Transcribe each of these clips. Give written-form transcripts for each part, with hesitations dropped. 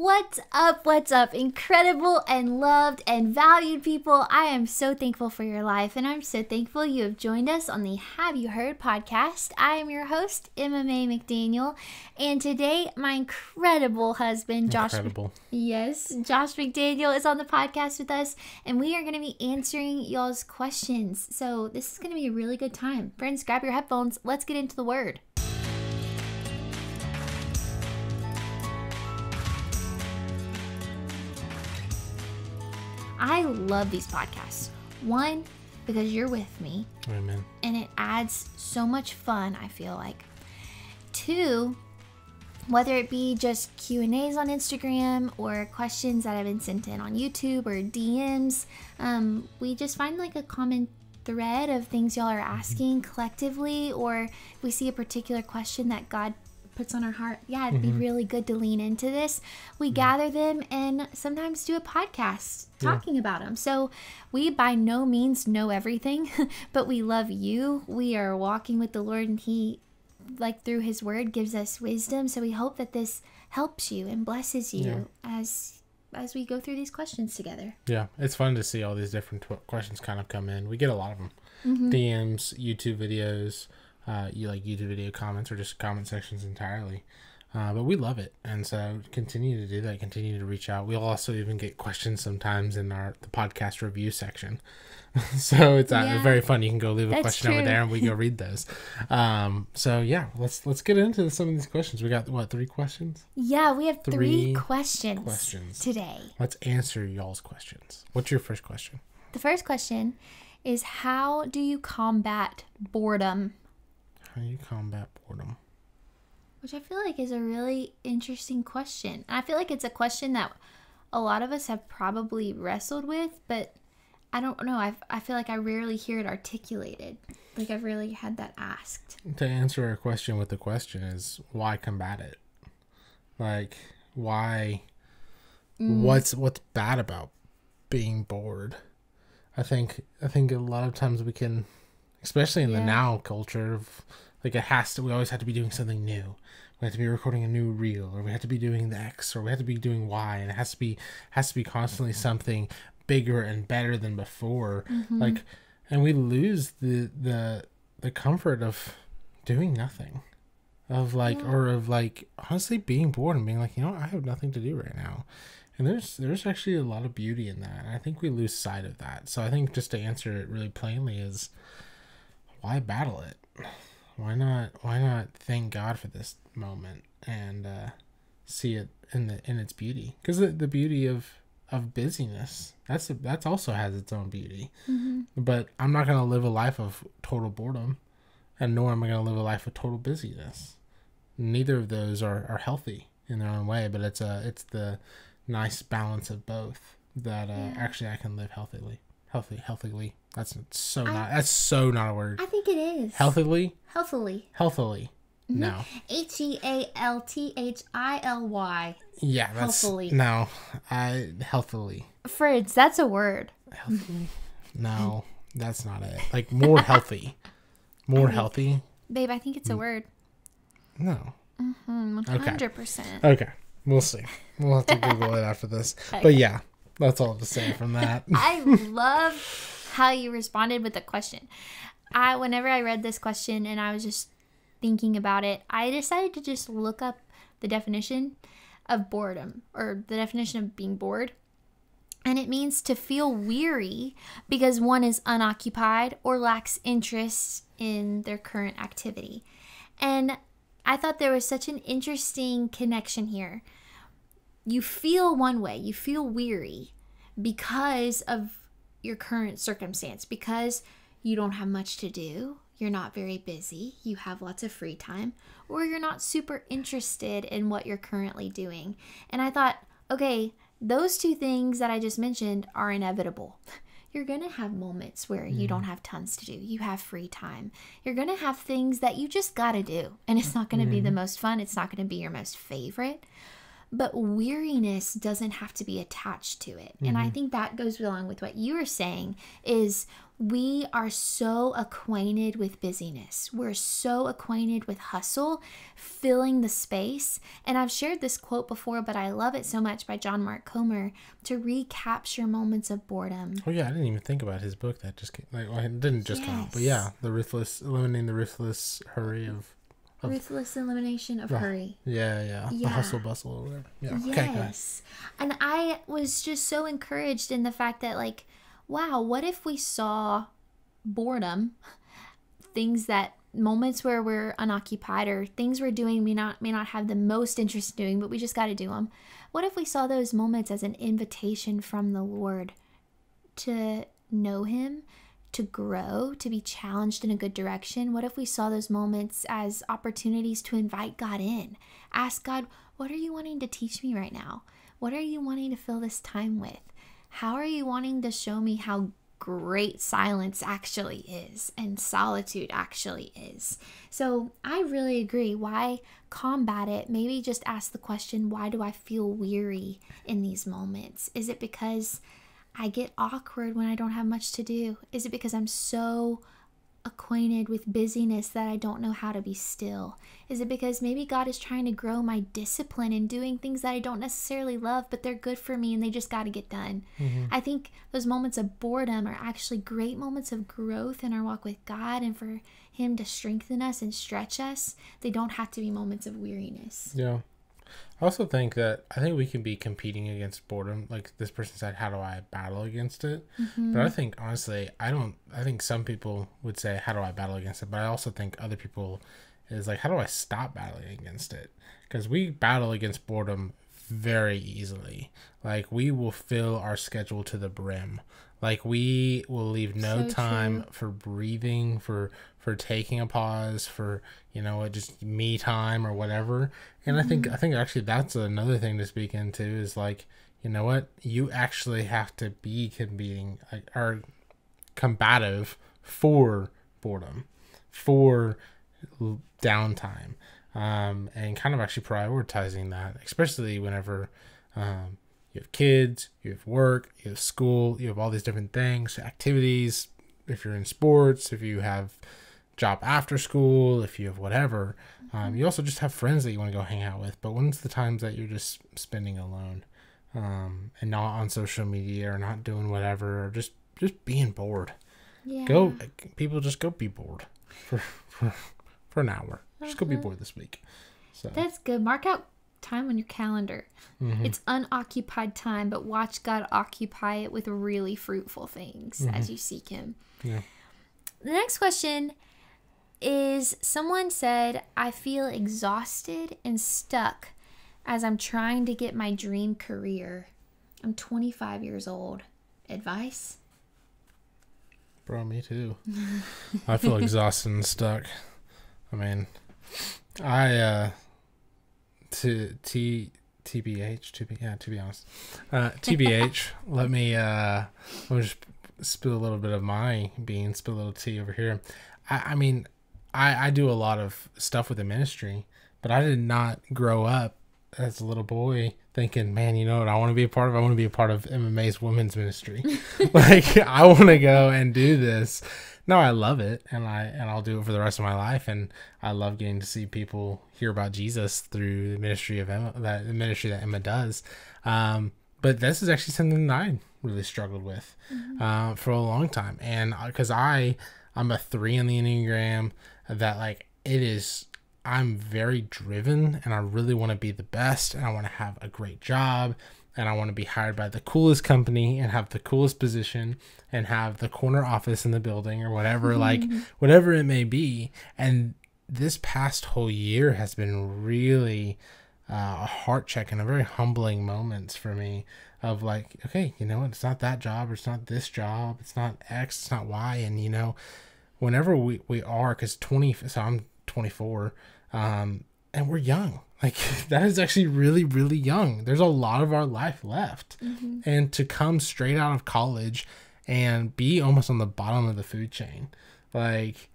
What's up? What's up? Incredible and loved and valued people. I am so thankful for your life, and I'm so thankful you have joined us on the Have You Heard podcast. I am your host, Emma Mae McDaniel, and today my incredible husband, Josh. Yes, Josh McDaniel is on the podcast with us, and we are going to be answering y'all's questions. So this is going to be a really good time. Friends, grab your headphones. Let's get into the word. I love these podcasts. One, because you're with me. Amen. And it adds so much fun, I feel like. Two, whether it be just Q&As on Instagram or questions that have been sent in on YouTube or DMs, we just find like a common thread of things y'all are asking collectively, or if we see a particular question that God puts on our heart, it'd be really good to lean into this. We gather them and sometimes do a podcast talking about them. So we by no means know everything, but we love you. We are walking with the Lord, and He, like through His Word, gives us wisdom. So we hope that this helps you and blesses you as we go through these questions together. Yeah, it's fun to see all these different questions kind of come in. We get a lot of them. DMs, YouTube videos, you like YouTube video comments, or just comment sections entirely. But we love it, and so continue to do that. Continue to reach out. We'll also even get questions sometimes in the podcast review section. So it's very fun. You can go leave a question over there, and we go read those. Let's get into some of these questions. We got 3 questions? Yeah, we have three questions today. Let's answer y'all's questions. What's your first question? The first question is, how do you combat boredom? How do you combat boredom? Which I feel like is a really interesting question. I feel like it's a question that a lot of us have probably wrestled with, but I don't know. I feel like I rarely hear it articulated. Like I've really had that asked. To answer a question with the question is, why combat it? Like, why? What's bad about being bored? I think a lot of times we can, especially in the now culture of, like, we always have to be doing something new. We have to be recording a new reel, or we have to be doing the X, or we have to be doing Y, and it has to be constantly something bigger and better than before. Like, and we lose the comfort of doing nothing, of honestly being bored and being like, I have nothing to do right now. And there's actually a lot of beauty in that, and I think we lose sight of that. So I think, just to answer it really plainly, is, why battle it? Why not thank God for this moment and see it in its beauty? Because the beauty of busyness, that's also has its own beauty. But I'm not gonna live a life of total boredom, and nor am I gonna live a life of total busyness. Neither of those are healthy in their own way, but it's the nice balance of both that actually I can live healthily. That's so not a word. I think it is. Healthily. No. HEALTHILY. Yeah, that's healthily. No, healthily. Fridge, that's a word. Healthily? No, that's not it. Like, more healthy. Healthy. Babe, I think it's a word. No. 100%. Okay. We'll see. We'll have to Google it after this. Okay. But yeah, that's all to say from that. I love how you responded with the question. Whenever I read this question and I was just thinking about it, I decided to just look up the definition of boredom, or the definition of being bored. And it means to feel weary because one is unoccupied or lacks interest in their current activity. And I thought there was such an interesting connection here. You feel one way, you feel weary because of your current circumstance, because you don't have much to do, you're not very busy, you have lots of free time, or you're not super interested in what you're currently doing. And I thought, okay, those two things that I just mentioned are inevitable. You're going to have moments where you don't have tons to do. You have free time. You're going to have things that you just got to do. And it's not going to be the most fun. It's not going to be your most favorite. but weariness doesn't have to be attached to it. And I think that goes along with what you were saying, is we are so acquainted with busyness. We're so acquainted with hustle, filling the space. And I've shared this quote before, but I love it so much, by John Mark Comer, to recapture moments of boredom. Oh yeah, I didn't even think about his book that just came. Like, well, it didn't just come out, but yeah, eliminating the ruthless hurry of Ruthless elimination of hurry. Yeah. The hustle bustle or whatever. Yeah. Yes. Okay, and I was just so encouraged in the fact that, like, wow, what if we saw boredom, moments where we're unoccupied or things we're doing may not have the most interest in doing, but we just got to do them. What if we saw those moments as an invitation from the Lord to know him, to grow, to be challenged in a good direction? What if we saw those moments as opportunities to invite God in? Ask God, what are you wanting to teach me right now? What are you wanting to fill this time with? How are you wanting to show me how great silence actually is and solitude actually is? So I really agree. Why combat it? Maybe just ask the question, why do I feel weary in these moments? Is it because I get awkward when I don't have much to do? Is it because I'm so acquainted with busyness that I don't know how to be still? Is it because maybe God is trying to grow my discipline in doing things that I don't necessarily love, but they're good for me and they just got to get done? I think those moments of boredom are actually great moments of growth in our walk with God, and for him to strengthen us and stretch us. They don't have to be moments of weariness. Yeah. I also think we can be competing against boredom. Like this person said, how do I battle against it? But I think, honestly, I think some people would say, how do I battle against it? But I also think other people is like, how do I stop battling against it? Because we battle against boredom very easily. Like we will fill our schedule to the brim. Like we will leave no time for breathing, for taking a pause, for, just me time or whatever. And I think actually that's another thing to speak into is like, you know what? You actually have to be or combative for boredom, for downtime, and kind of actually prioritizing that, especially whenever you have kids, you have work, you have school, you have all these different things, activities. If you're in sports, if you have job after school, if you have whatever, you also just have friends that you want to go hang out with. But when's the times that you're just spending alone, and not on social media or not doing whatever, or just being bored? Yeah. Go be bored for an hour. Just go be bored this week. So that's good. Mark out time on your calendar. It's unoccupied time, but watch God occupy it with really fruitful things as you seek him. Yeah. The next question is, someone said, I feel exhausted and stuck as I'm trying to get my dream career. I'm 25 years old. Advice? Bro, me too. I feel exhausted and stuck. I mean, TBH, to be honest, TBH, let me just spill a little bit of my beans, spill a little tea over here. I mean, I do a lot of stuff with the ministry, but I did not grow up as a little boy thinking, man, you know what I want to be a part of? I want to be a part of Emma Mae's women's ministry. Like, I want to go and do this. No, I love it, and I'll do it for the rest of my life, and I love getting to see people hear about Jesus through the ministry of Emma, the ministry that Emma does. But this is actually something that I really struggled with for a long time, and because I'm a 3 on the Enneagram, that like I'm very driven, and I really want to be the best, and I want to have a great job, and I want to be hired by the coolest company and have the coolest position and have the corner office in the building or whatever, like whatever it may be. And this past whole year has been really a heart check and a very humbling moments for me of like, okay, you know what? It's not that job, or it's not this job, it's not X, it's not Y. And, you know, whenever we are, so I'm 24, and we're young. Like, that is actually really, really young. There's a lot of our life left. And to come straight out of college and be almost on the bottom of the food chain, like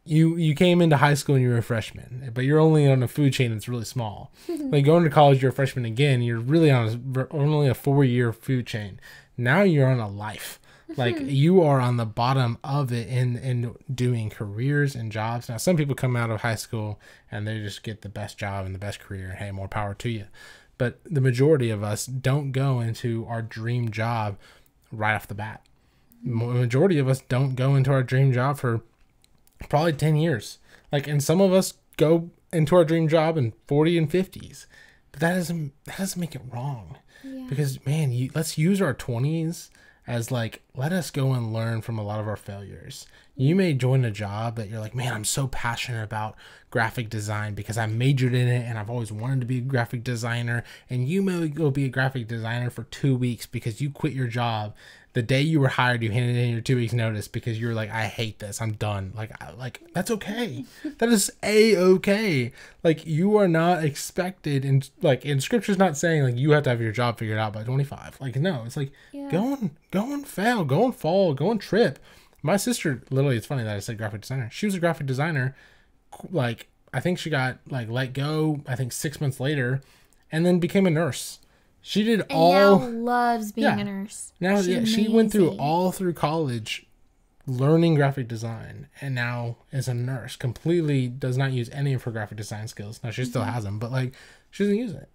you came into high school and you were a freshman, but you're only on a food chain that's really small. Like going to college, you're a freshman again. You're really on only a 4-year food chain. Now you're on a life. Like you are on the bottom of it in doing careers and jobs. Now, some people come out of high school and they just get the best job and the best career. Hey, more power to you. But the majority of us don't go into our dream job right off the bat. The majority of us don't go into our dream job for probably 10 years. Like, and some of us go into our dream job in 40 and 50s. But that doesn't make it wrong. Yeah. Because, man, let's use our 20s as like, let us go and learn from a lot of our failures. You may join a job that you're like, man, I'm so passionate about graphic design because I majored in it and I've always wanted to be a graphic designer. And you may go be a graphic designer for 2 weeks because you quit your job. The day you were hired, you handed in your 2 weeks notice because you're like, I hate this. I'm done. Like that's okay. That is okay. Like you are not expected, and like in scripture's not saying like you have to have your job figured out by 25. Like no, it's like go and fail, go and fall, go and trip. My sister, literally, it's funny that I said graphic designer. She was a graphic designer. Like I think she got like let go. I think 6 months later, and then became a nurse. She did and now loves being a nurse. Now she went through college learning graphic design and now is a nurse. Completely does not use any of her graphic design skills. Now she still has them, but like she doesn't use it.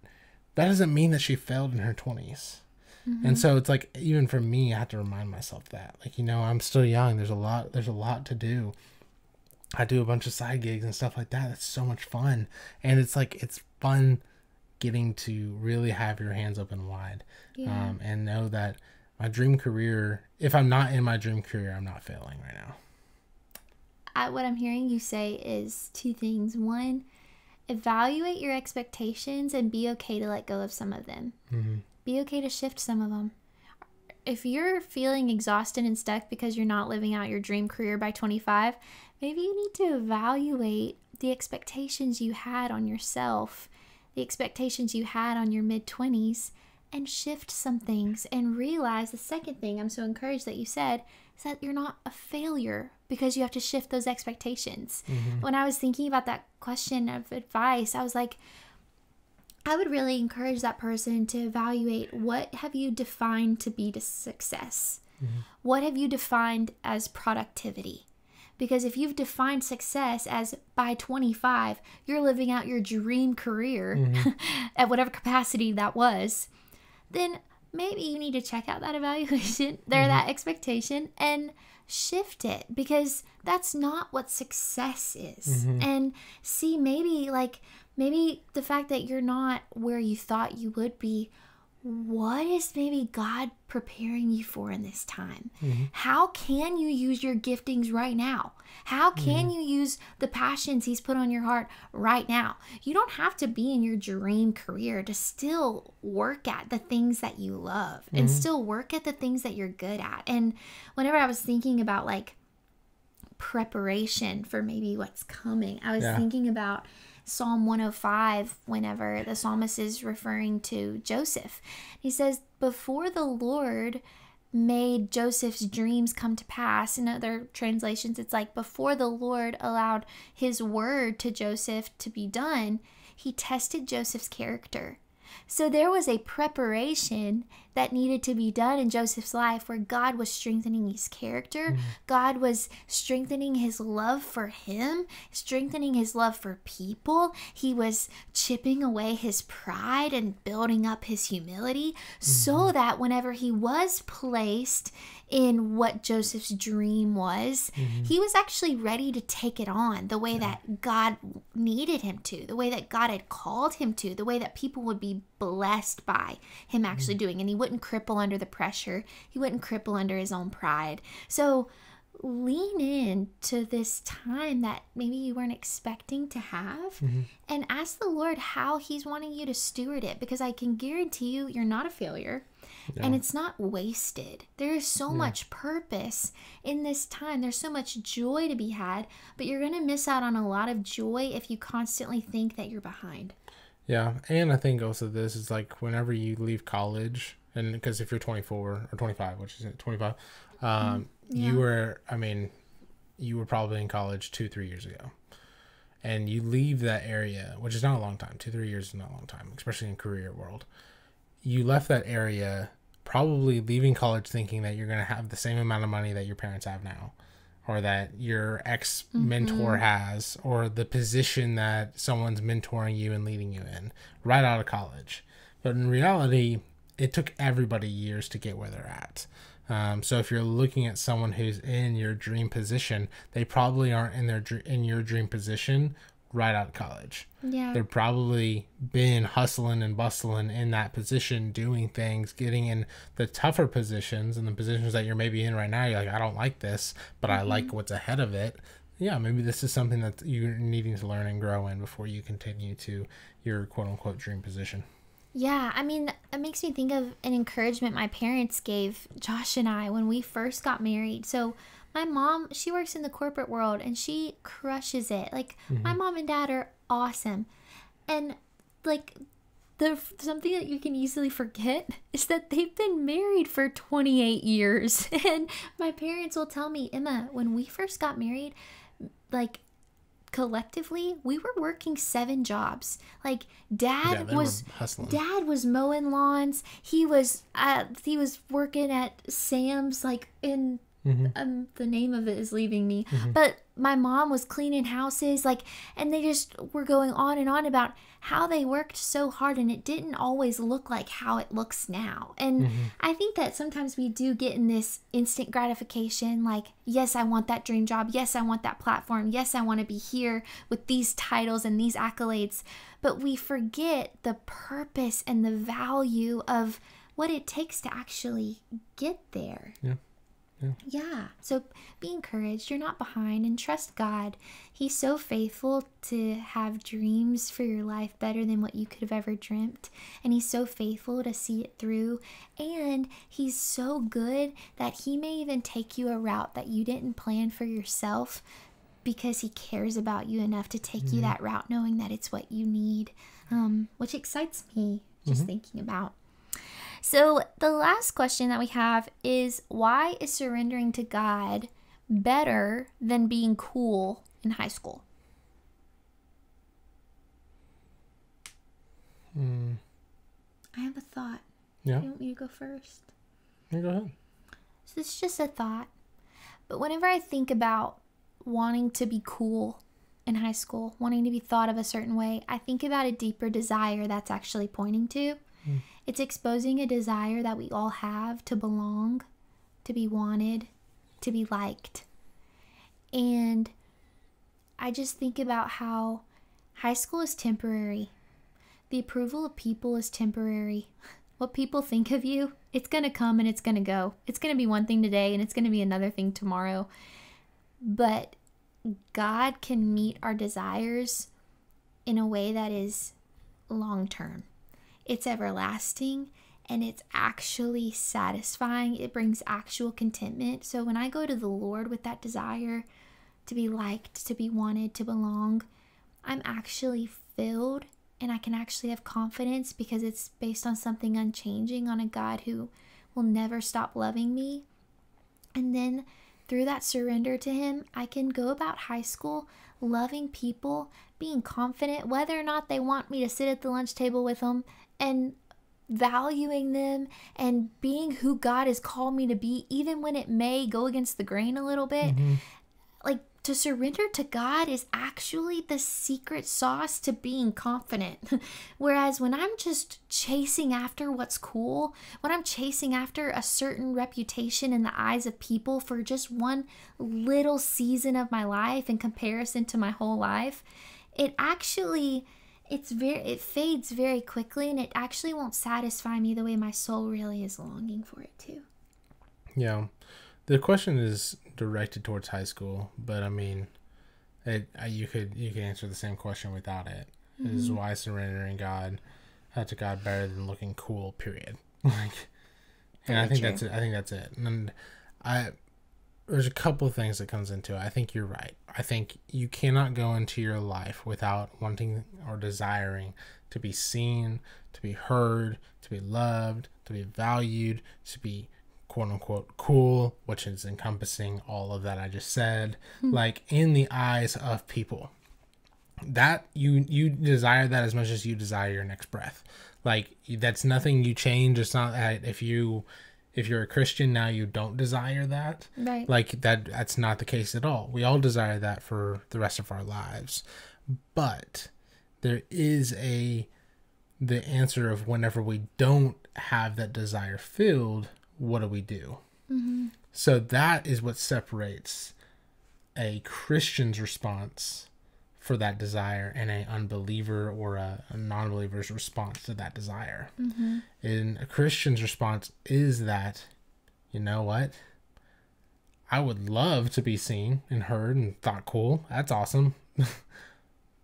That doesn't mean that she failed in her 20s. And so it's like even for me, I have to remind myself that like, you know, I'm still young. There's a lot to do. I do a bunch of side gigs and stuff like that. It's so much fun. And it's like it's fun getting to really have your hands open wide and know that my dream career, if I'm not in my dream career, I'm not failing right now. What I'm hearing you say is 2 things. One, evaluate your expectations and be okay to let go of some of them. Be okay to shift some of them. If you're feeling exhausted and stuck because you're not living out your dream career by 25, maybe you need to evaluate the expectations you had on yourself, the expectations you had on your mid-20s, and shift some things and realize the second thing I'm so encouraged that you said is that you're not a failure because you have to shift those expectations. When I was thinking about that question of advice, I was like, I would really encourage that person to evaluate what have you defined to be success? What have you defined as productivity? Because if you've defined success as by 25, you're living out your dream career at whatever capacity that was, then maybe you need to check out that evaluation, that expectation, and shift it, because that's not what success is. And see, maybe the fact that you're not where you thought you would be, what is maybe God preparing you for in this time? How can you use your giftings right now? How can you use the passions he's put on your heart right now? You don't have to be in your dream career to still work at the things that you love and still work at the things that you're good at. And whenever I was thinking about like preparation for maybe what's coming, I was thinking about Psalm 105, whenever the psalmist is referring to Joseph. He says, before the Lord made Joseph's dreams come to pass. In other translations, it's like before the Lord allowed his word to Joseph to be done, he tested Joseph's character. So there was a preparation that needed to be done in Joseph's life where God was strengthening his character. God was strengthening his love for him, strengthening his love for people. He was chipping away his pride and building up his humility so that whenever he was placed in what Joseph's dream was, he was actually ready to take it on the way that God needed him to, the way that God had called him to, the way that people would be blessed by him actually doing. And he wouldn't cripple under the pressure. He wouldn't cripple under his own pride. So lean in to this time that maybe you weren't expecting to have and ask the Lord how he's wanting you to steward it, because I can guarantee you, you're not a failure. And it's not wasted. There is so much purpose in this time. There's so much joy to be had, but you're going to miss out on a lot of joy if you constantly think that you're behind. Yeah, and I think also this is like whenever you leave college, and because if you're 24 or 25, which is it, 25, you were, I mean, you were probably in college 2-3 years ago, and you leave that area, which is not a long time. 2-3 years is not a long time, especially in career world. You left that area probably leaving college thinking that you're going to have the same amount of money that your parents have now, or that your ex mentor has, or the position that someone's mentoring you and leading you in right out of college. But in reality, it took everybody years to get where they're at. So if you're looking at someone who's in your dream position, they probably aren't in your dream position right out of college. Yeah. They're probably been hustling and bustling in that position, doing things, getting in the tougher positions, and the positions that you're maybe in right now. You're like, I don't like this, but I like what's ahead of it. Yeah, maybe this is something that you're needing to learn and grow in before you continue to your quote unquote dream position. Yeah, I mean, it makes me think of an encouragement my parents gave Josh and I when we first got married. So my mom, she works in the corporate world and she crushes it. Like, my mom and dad are awesome. And, like, something that you can easily forget is that they've been married for 28 years. And my parents will tell me, Emma, when we first got married, like, collectively we were working 7 jobs. Like, dad was mowing lawns. He was working at Sam's, like, in the name of it is leaving me, but my mom was cleaning houses, like, and they just were going on and on about how they worked so hard, and it didn't always look like how it looks now. And I think that sometimes we do get in this instant gratification, like, yes, I want that dream job, yes, I want that platform, yes, I want to be here with these titles and these accolades, but we forget the purpose and the value of what it takes to actually get there. Yeah. So be encouraged. You're not behind, and trust God. He's so faithful to have dreams for your life better than what you could have ever dreamt. And he's so faithful to see it through. And he's so good that he may even take you a route that you didn't plan for yourself, because he cares about you enough to take you that route, knowing that it's what you need, which excites me just thinking about. So the last question that we have is, why is surrendering to God better than being cool in high school? I have a thought. Yeah. You want me to go first? Yeah, go ahead. So it's just a thought. But whenever I think about wanting to be cool in high school, wanting to be thought of a certain way, I think about a deeper desire that's actually pointing to. It's exposing a desire that we all have to belong, to be wanted, to be liked. And I just think about how high school is temporary. The approval of people is temporary. What people think of you, it's going to come and it's going to go. It's going to be one thing today and it's going to be another thing tomorrow. But God can meet our desires in a way that is long term. It's everlasting, and it's actually satisfying. It brings actual contentment. So when I go to the Lord with that desire to be liked, to be wanted, to belong, I'm actually filled, and I can actually have confidence because it's based on something unchanging, on a God who will never stop loving me. And then through that surrender to him, I can go about high school loving people, being confident whether or not they want me to sit at the lunch table with them, and valuing them and being who God has called me to be, even when it may go against the grain a little bit. Like, to surrender to God is actually the secret sauce to being confident. Whereas when I'm just chasing after what's cool, when I'm chasing after a certain reputation in the eyes of people for just one little season of my life in comparison to my whole life, it actually... it fades very quickly, and it actually won't satisfy me the way my soul really is longing for it to. Yeah. The question is directed towards high school, but I mean, you could answer the same question without it. Is why surrendering to God better than looking cool, period. And I think that's it. I think that's it. And there's a couple of things that comes into it. I think you're right. I think you cannot go into your life without wanting or desiring to be seen, to be heard, to be loved, to be valued, to be quote unquote cool, which is encompassing all of that I just said, like in the eyes of people. That you desire that as much as you desire your next breath. Like, that's nothing you change. It's not that if you're a Christian now you don't desire that. Right. Like that's not the case at all. We all desire that for the rest of our lives. But there is the answer of whenever we don't have that desire filled, what do we do? Mm-hmm. So that is what separates a Christian's response for that desire and an unbeliever or a non-believer's response to that desire. Mm-hmm. And a Christian's response is that, you know what? I would love to be seen and heard and thought cool. That's awesome.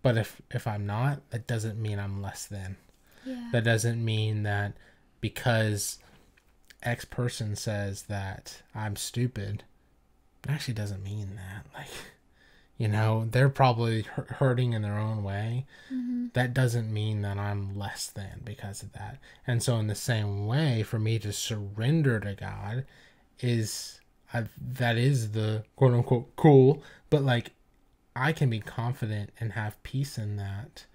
But if I'm not, that doesn't mean I'm less than. Yeah. That doesn't mean that because X person says that I'm stupid, it actually doesn't mean that. Like, you know, they're probably hurting in their own way. Mm-hmm. That doesn't mean that I'm less than because of that. And so in the same way, for me to surrender to God that is the quote unquote cool, but like I can be confident and have peace in that,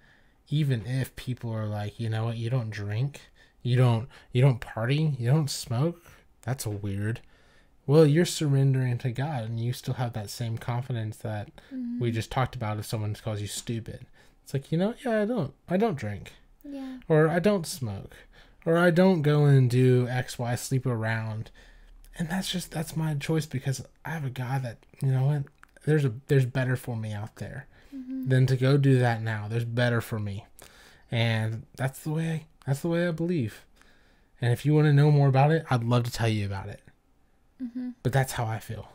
even if people are like, you know what, you don't drink, you don't party, you don't smoke. That's weird. Well, you're surrendering to God and you still have that same confidence that we just talked about if someone calls you stupid. It's like, you know, yeah, I don't drink. Yeah. Or I don't smoke. Or I don't go and do X, Y, sleep around. And that's my choice because I have a God that, you know what, there's better for me out there than to go do that now. There's better for me. And that's the way I believe. And if you want to know more about it, I'd love to tell you about it. Mm-hmm. But that's how I feel.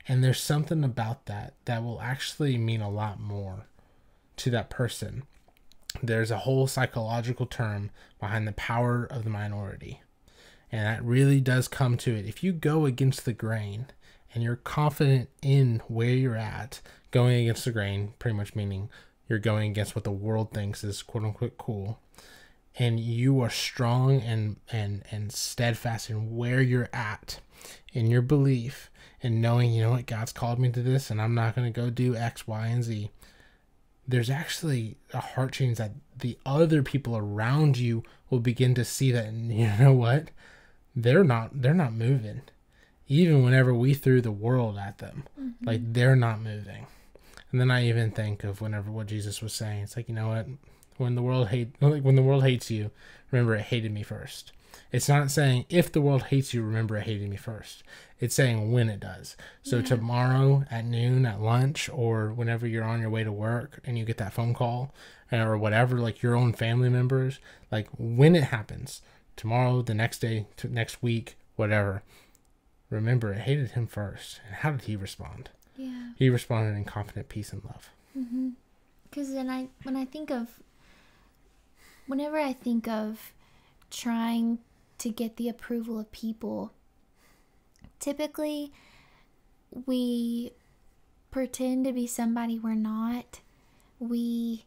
And there's something about that will actually mean a lot more to that person. There's a whole psychological term behind the power of the minority. And that really does come to it. If you go against the grain and you're confident in where you're at, going against the grain, pretty much meaning you're going against what the world thinks is quote unquote cool, and you are strong and steadfast in where you're at in your belief and knowing, you know what, God's called me to this and I'm not going to go do X, Y, and Z. There's actually a heart change that the other people around you will begin to see that, and you know what? They're not moving. Even whenever we threw the world at them, like they're not moving. And then I even think of what Jesus was saying. It's like, you know what? When the world hates you, remember it hated me first. It's not saying if the world hates you, remember it hated me first. It's saying when it does. So tomorrow at noon, at lunch, or whenever you're on your way to work and you get that phone call or whatever, like your own family members, like when it happens, tomorrow, the next day, next week, whatever, remember it hated him first. And how did he respond? Yeah. He responded in confident peace and love. Mm-hmm. Because then whenever I think of trying to get the approval of people, typically we pretend to be somebody we're not. We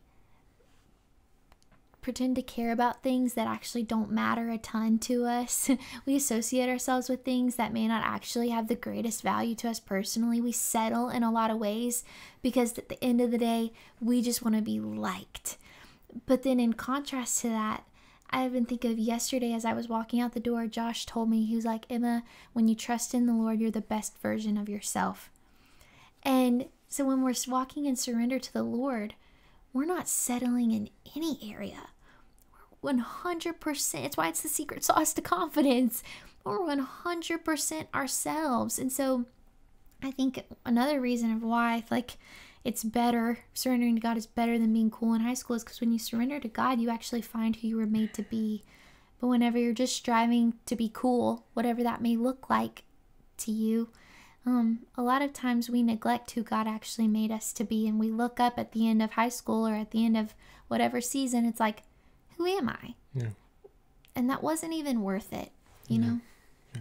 pretend to care about things that actually don't matter a ton to us. We associate ourselves with things that may not actually have the greatest value to us personally. We settle in a lot of ways because at the end of the day, we just want to be liked. But then in contrast to that, I even think of yesterday as I was walking out the door, Josh told me, he was like, Emma, when you trust in the Lord, you're the best version of yourself. And so when we're walking in surrender to the Lord, we're not settling in any area. We're 100%. It's why it's the secret sauce to confidence. We're 100% ourselves. And so I think another reason of why it's better, surrendering to God is better than being cool in high school, is because when you surrender to God, you actually find who you were made to be. But whenever you're just striving to be cool, whatever that may look like to you, a lot of times we neglect who God actually made us to be, and we look up at the end of high school or at the end of whatever season, it's like, who am I? Yeah. And that wasn't even worth it, you know? Yeah.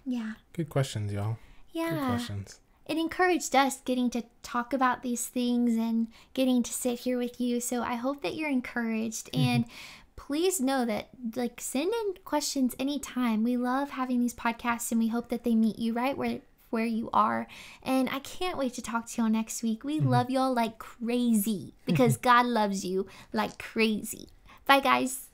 Yeah. Good questions, y'all. Yeah. Good questions. It encouraged us getting to talk about these things and getting to sit here with you. So I hope that you're encouraged. And please know that, like, send in questions anytime. We love having these podcasts, and we hope that they meet you right where you are. And I can't wait to talk to y'all next week. We love y'all like crazy because God loves you like crazy. Bye, guys.